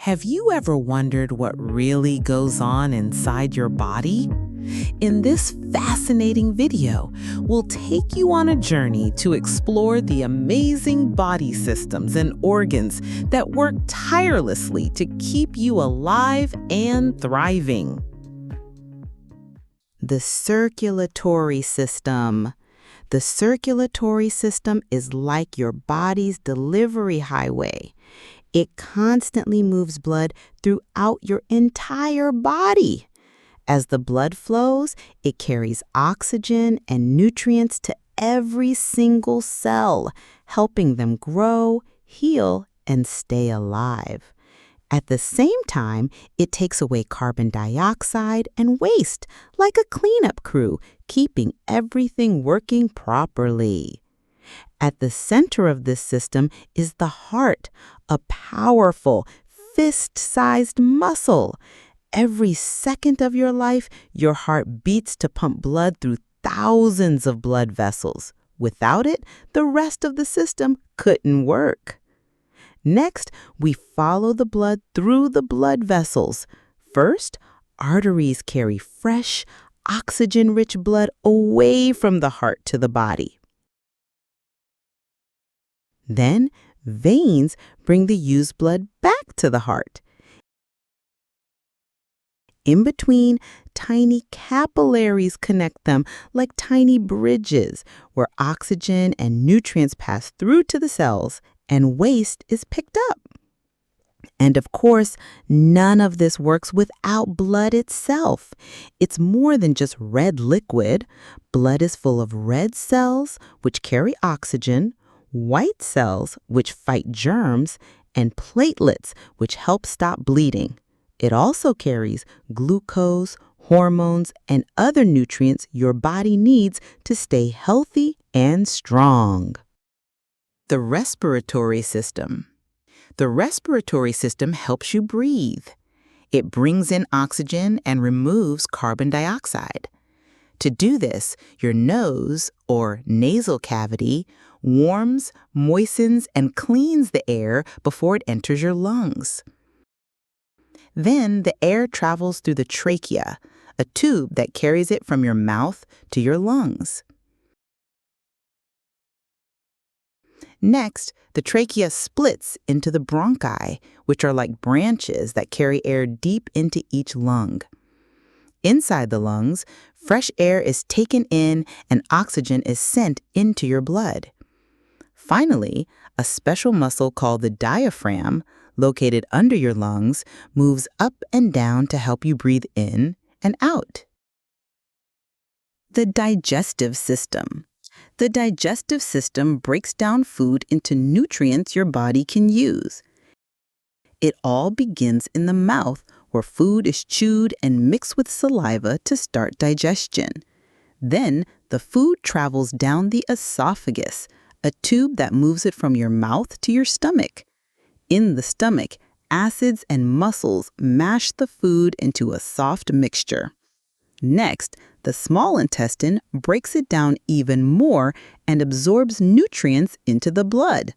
Have you ever wondered what really goes on inside your body? In this fascinating video, we'll take you on a journey to explore the amazing body systems and organs that work tirelessly to keep you alive and thriving. The circulatory system. The circulatory system is like your body's delivery highway. It constantly moves blood throughout your entire body. As the blood flows, it carries oxygen and nutrients to every single cell, helping them grow, heal, and stay alive. At the same time, it takes away carbon dioxide and waste, like a cleanup crew, keeping everything working properly. At the center of this system is the heart, a powerful, fist-sized muscle. Every second of your life, your heart beats to pump blood through thousands of blood vessels. Without it, the rest of the system couldn't work. Next, we follow the blood through the blood vessels. First, arteries carry fresh, oxygen-rich blood away from the heart to the body. Then, veins bring the used blood back to the heart. In between, tiny capillaries connect them like tiny bridges where oxygen and nutrients pass through to the cells and waste is picked up. And of course, none of this works without blood itself. It's more than just red liquid. Blood is full of red cells, which carry oxygen, white cells, which fight germs, and platelets, which help stop bleeding. It also carries glucose, hormones, and other nutrients your body needs to stay healthy and strong. The respiratory system. The respiratory system helps you breathe. It brings in oxygen and removes carbon dioxide. To do this, your nose, or nasal cavity, warms, moistens, and cleans the air before it enters your lungs. Then the air travels through the trachea, a tube that carries it from your mouth to your lungs. Next, the trachea splits into the bronchi, which are like branches that carry air deep into each lung. Inside the lungs, fresh air is taken in and oxygen is sent into your blood. Finally, a special muscle called the diaphragm, located under your lungs, moves up and down to help you breathe in and out. The digestive system. The digestive system breaks down food into nutrients your body can use. It all begins in the mouth, where food is chewed and mixed with saliva to start digestion. Then, the food travels down the esophagus, a tube that moves it from your mouth to your stomach. In the stomach, acids and mussels mash the food into a soft mixture. Next, the small intestine breaks it down even more and absorbs nutrients into the blood.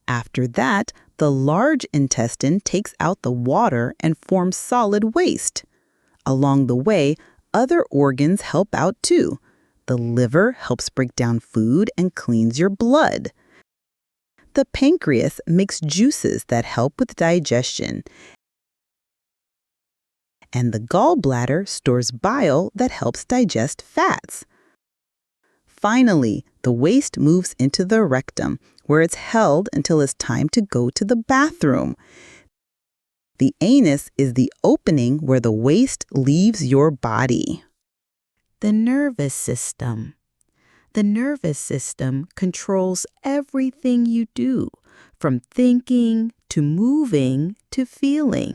After that, the large intestine takes out the water and forms solid waste. Along the way, other organs help out too. The liver helps break down food and cleans your blood. The pancreas makes juices that help with digestion. And the gallbladder stores bile that helps digest fats. Finally, the waste moves into the rectum, where it's held until it's time to go to the bathroom. The anus is the opening where the waste leaves your body. The nervous system. The nervous system controls everything you do, from thinking to moving to feeling.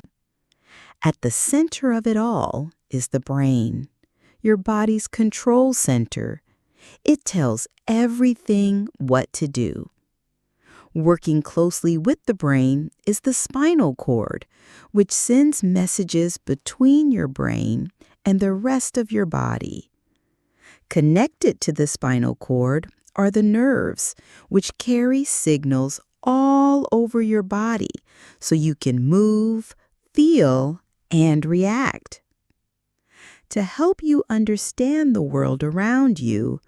At the center of it all is the brain, your body's control center. It tells everything what to do. Working closely with the brain is the spinal cord, which sends messages between your brain and the rest of your body. Connected to the spinal cord are the nerves, which carry signals all over your body so you can move, feel, and react. To help you understand the world around you,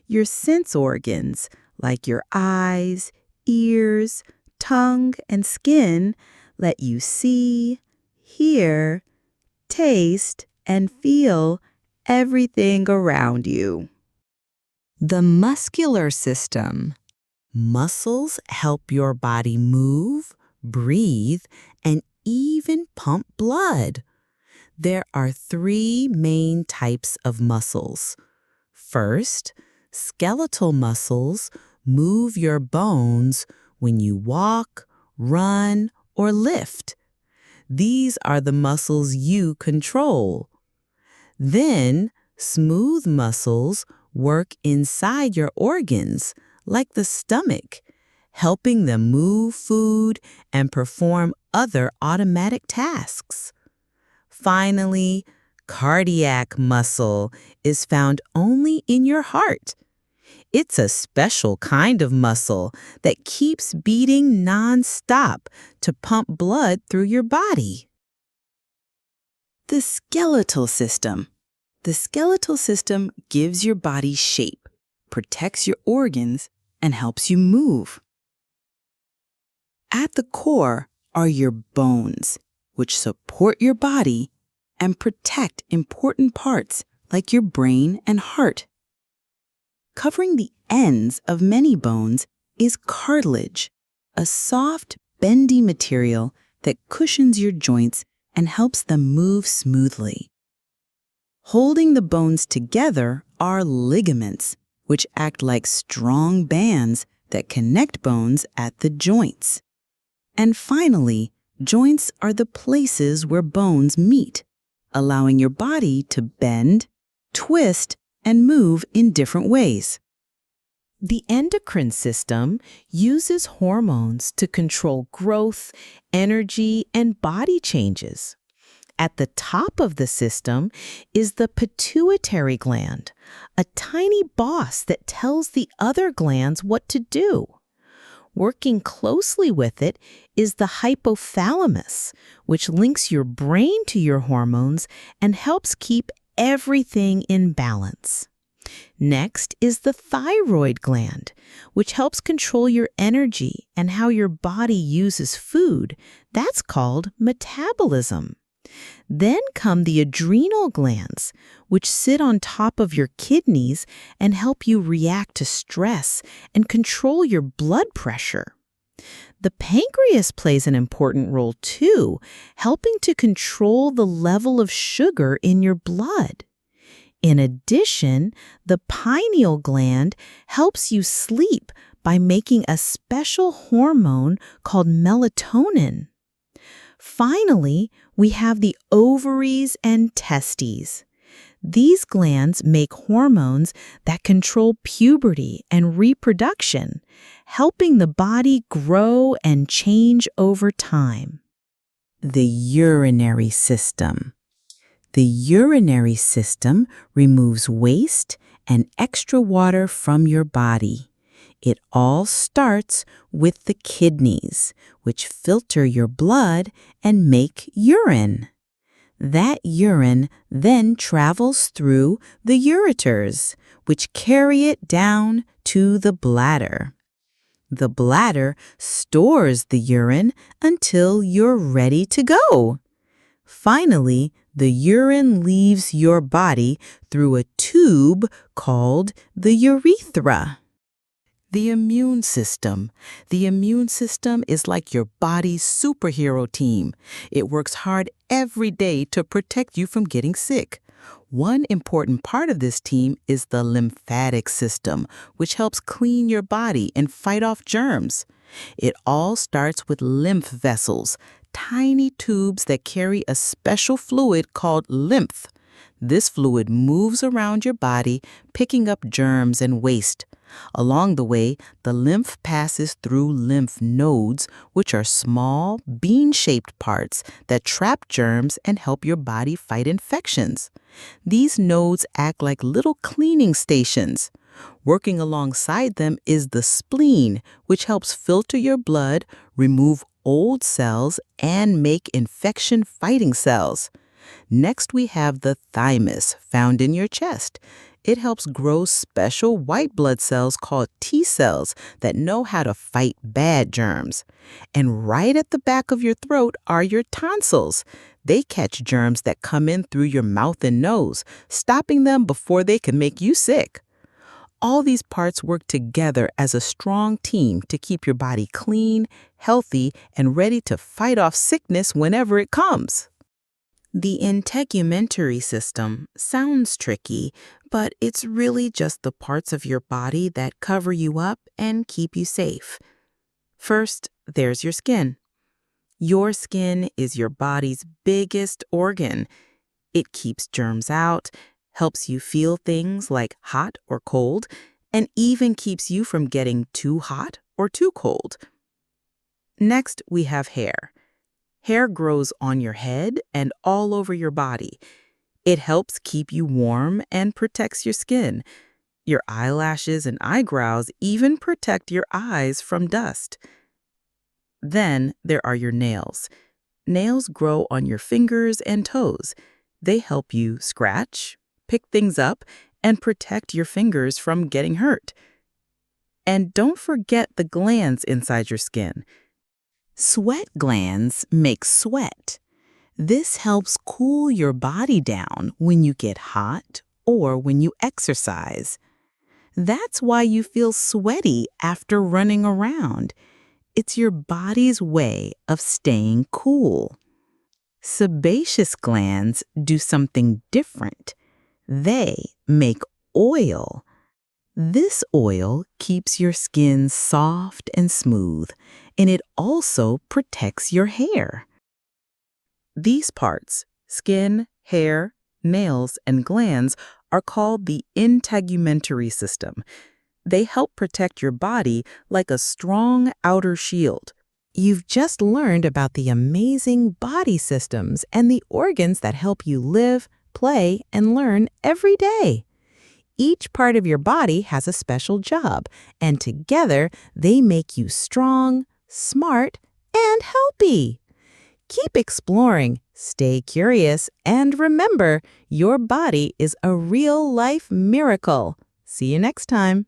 your sense organs, like your eyes, ears, tongue, and skin, let you see, hear, taste, and feel everything around you. The muscular system. Muscles help your body move, breathe, and even pump blood. There are 3 main types of muscles. First, skeletal muscles move your bones when you walk, run, or lift. These are the muscles you control. Then, smooth muscles work inside your organs, like the stomach, helping them move food and perform other automatic tasks. Finally, cardiac muscle is found only in your heart. It's a special kind of muscle that keeps beating non-stop to pump blood through your body. The skeletal system. The skeletal system gives your body shape, protects your organs, and helps you move. At the core are your bones, which support your body and protect important parts like your brain and heart. Covering the ends of many bones is cartilage, a soft, bendy material that cushions your joints and helps them move smoothly. Holding the bones together are ligaments, which act like strong bands that connect bones at the joints. And finally, joints are the places where bones meet, allowing your body to bend, twist, and move in different ways. The endocrine system uses hormones to control growth, energy, and body changes. At the top of the system is the pituitary gland, a tiny boss that tells the other glands what to do. Working closely with it is the hypothalamus, which links your brain to your hormones and helps keep everything in balance. Next is the thyroid gland, which helps control your energy and how your body uses food. That's called metabolism. Then come the adrenal glands, which sit on top of your kidneys and help you react to stress and control your blood pressure. The pancreas plays an important role too, helping to control the level of sugar in your blood. In addition, the pineal gland helps you sleep by making a special hormone called melatonin. Finally, we have the ovaries and testes. These glands make hormones that control puberty and reproduction, helping the body grow and change over time. The urinary system. The urinary system removes waste and extra water from your body. It all starts with the kidneys, which filter your blood and make urine. That urine then travels through the ureters, which carry it down to the bladder. The bladder stores the urine until you're ready to go. Finally, the urine leaves your body through a tube called the urethra. The immune system. The immune system is like your body's superhero team. It works hard every day to protect you from getting sick. One important part of this team is the lymphatic system, which helps clean your body and fight off germs. It all starts with lymph vessels, tiny tubes that carry a special fluid called lymph. This fluid moves around your body, picking up germs and waste. Along the way, the lymph passes through lymph nodes, which are small, bean-shaped parts that trap germs and help your body fight infections. These nodes act like little cleaning stations. Working alongside them is the spleen, which helps filter your blood, remove old cells, and make infection-fighting cells. Next, we have the thymus, found in your chest. It helps grow special white blood cells called T cells that know how to fight bad germs. And right at the back of your throat are your tonsils. They catch germs that come in through your mouth and nose, stopping them before they can make you sick. All these parts work together as a strong team to keep your body clean, healthy, and ready to fight off sickness whenever it comes. The integumentary system sounds tricky, but it's really just the parts of your body that cover you up and keep you safe. First, there's your skin. Your skin is your body's biggest organ. It keeps germs out, helps you feel things like hot or cold, and even keeps you from getting too hot or too cold. Next, we have hair. Hair grows on your head and all over your body. It helps keep you warm and protects your skin. Your eyelashes and eyebrows even protect your eyes from dust. Then there are your nails. Nails grow on your fingers and toes. They help you scratch, pick things up, and protect your fingers from getting hurt. And don't forget the glands inside your skin. Sweat glands make sweat. This helps cool your body down when you get hot or when you exercise. That's why you feel sweaty after running around. It's your body's way of staying cool. Sebaceous glands do something different. They make oil. This oil keeps your skin soft and smooth, and it also protects your hair. These parts, skin, hair, nails, and glands, are called the integumentary system. They help protect your body like a strong outer shield. You've just learned about the amazing body systems and the organs that help you live, play, and learn every day. Each part of your body has a special job, and together they make you strong, smart, and healthy. Keep exploring, stay curious, and remember, your body is a real-life miracle. See you next time.